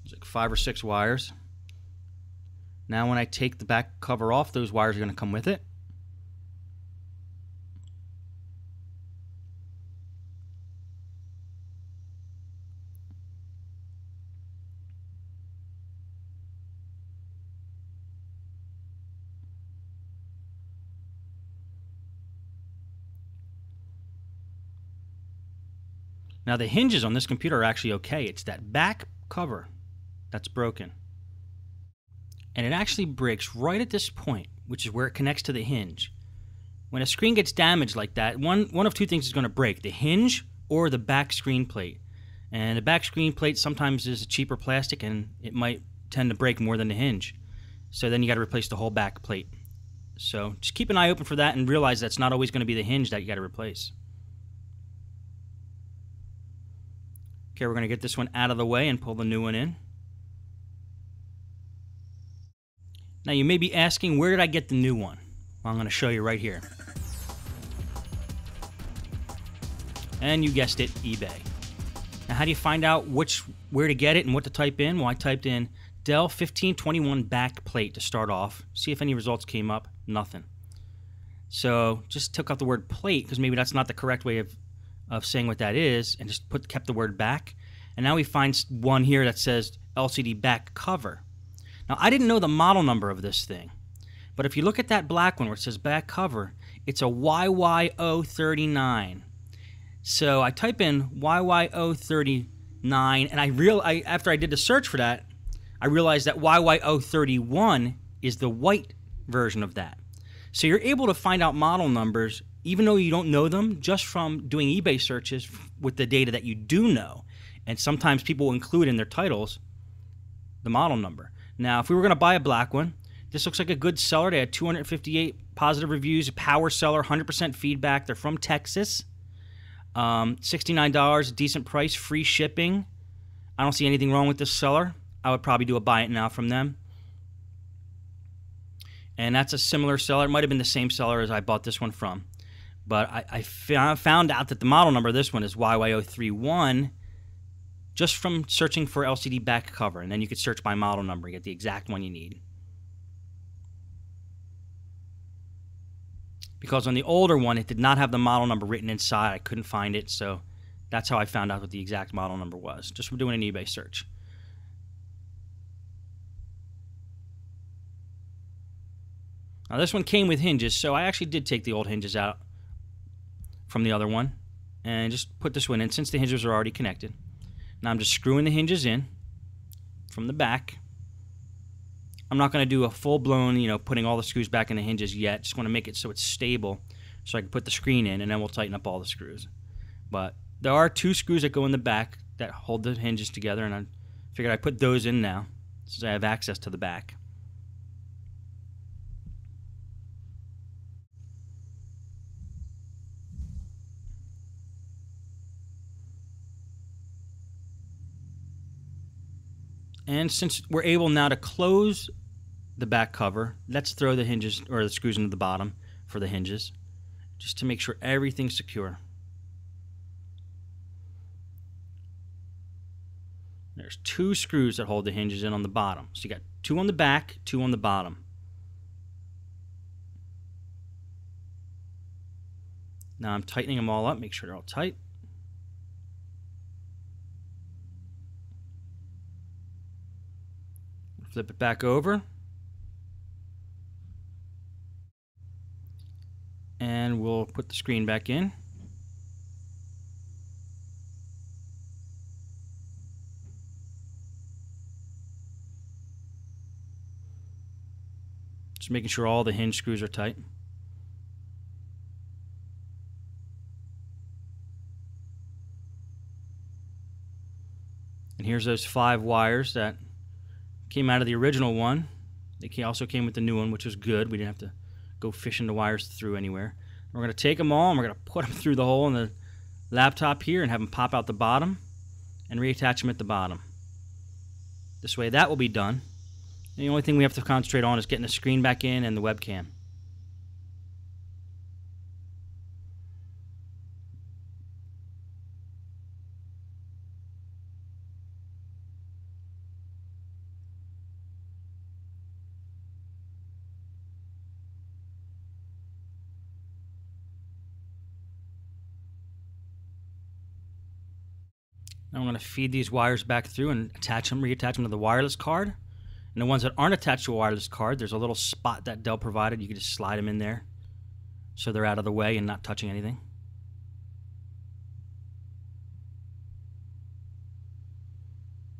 There's like 5 or 6 wires. Now when I take the back cover off, those wires are going to come with it. Now the hinges on this computer are actually okay. It's that back cover that's broken. And it actually breaks right at this point, which is where it connects to the hinge. When a screen gets damaged like that, one of two things is going to break: the hinge or the back screen plate. And the back screen plate sometimes is a cheaper plastic, and it might tend to break more than the hinge. So then you got to replace the whole back plate. So just keep an eye open for that and realize that's not always going to be the hinge that you got to replace. Okay, we're going to get this one out of the way and pull the new one in. Now you may be asking, where did I get the new one? Well, I'm going to show you right here. And you guessed it, eBay. Now how do you find out where to get it and what to type in? Well, I typed in Dell 1521 back plate to start off. See if any results came up. Nothing. So just took out the word plate, because maybe that's not the correct way of saying what that is, and just kept the word back. And now we find one here that says LCD back cover. Now I didn't know the model number of this thing, but if you look at that black one where it says back cover, it's a YY039. So I type in YY039, and after I did the search for that, I realized that YY031 is the white version of that. So you're able to find out model numbers even though you don't know them, just from doing eBay searches with the data that you do know. And sometimes people will include in their titles the model number. Now, if we were going to buy a black one, this looks like a good seller. They had 258 positive reviews, a power seller, 100% feedback. They're from Texas. $69, a decent price, free shipping. I don't see anything wrong with this seller. I would probably do a buy it now from them. And that's a similar seller. It might have been the same seller as I bought this one from. But I found out that the model number of this one is YY031 just from searching for LCD back cover. And then you could search by model number and get the exact one you need. Because on the older one, it did not have the model number written inside. I couldn't find it, so that's how I found out what the exact model number was, just from doing an eBay search. Now this one came with hinges, so I actually did take the old hinges out from the other one and just put this one in since the hinges are already connected. Now I'm just screwing the hinges in from the back. I'm not going to do a full-blown, putting all the screws back in the hinges yet. Just want to make it so it's stable so I can put the screen in, and then we'll tighten up all the screws. But there are 2 screws that go in the back that hold the hinges together, and I figured I'd put those in now since I have access to the back. And since we're able now to close the back cover, let's throw the hinges or the screws into the bottom for the hinges, just to make sure everything's secure. There's 2 screws that hold the hinges in on the bottom. So you got 2 on the back, 2 on the bottom. Now I'm tightening them all up, make sure they're all tight. Flip it back over. And we'll put the screen back in. Just making sure all the hinge screws are tight. And here's those 5 wires that came out of the original one. They also came with the new one, which was good. We didn't have to go fishing the wires through anywhere. We're going to take them all and we're going to put them through the hole in the laptop here and have them pop out the bottom and reattach them at the bottom. This way that will be done. And the only thing we have to concentrate on is getting the screen back in and the webcam. Now I'm going to feed these wires back through and reattach them to the wireless card. And the ones that aren't attached to a wireless card, there's a little spot that Dell provided. You can just slide them in there so they're out of the way and not touching anything.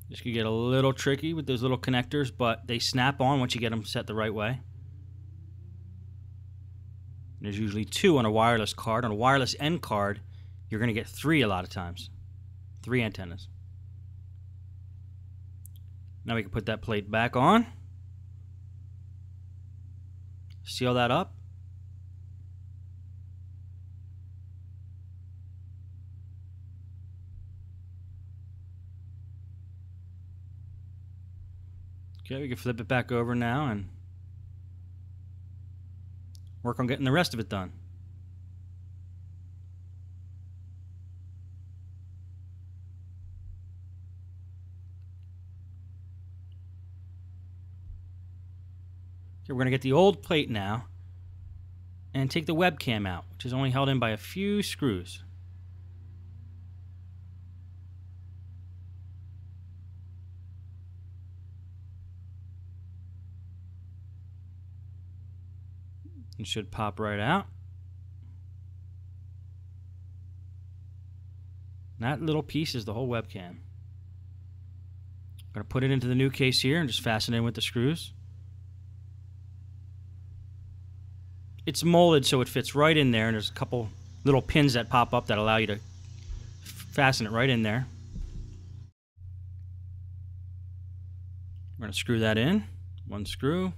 This could get a little tricky with those little connectors, but they snap on once you get them set the right way. There's usually 2 on a wireless card. On a wireless end card, you're going to get 3 a lot of times. 3 antennas. Now we can put that plate back on. Seal that up. Okay, we can flip it back over now and work on getting the rest of it done. Okay, we're going to get the old plate now and take the webcam out, which is only held in by a few screws. It should pop right out. That little piece is the whole webcam. I'm going to put it into the new case here and just fasten it in with the screws. It's molded so it fits right in there, and there's a couple little pins that pop up that allow you to fasten it right in there. We're going to screw that in. 1 screw.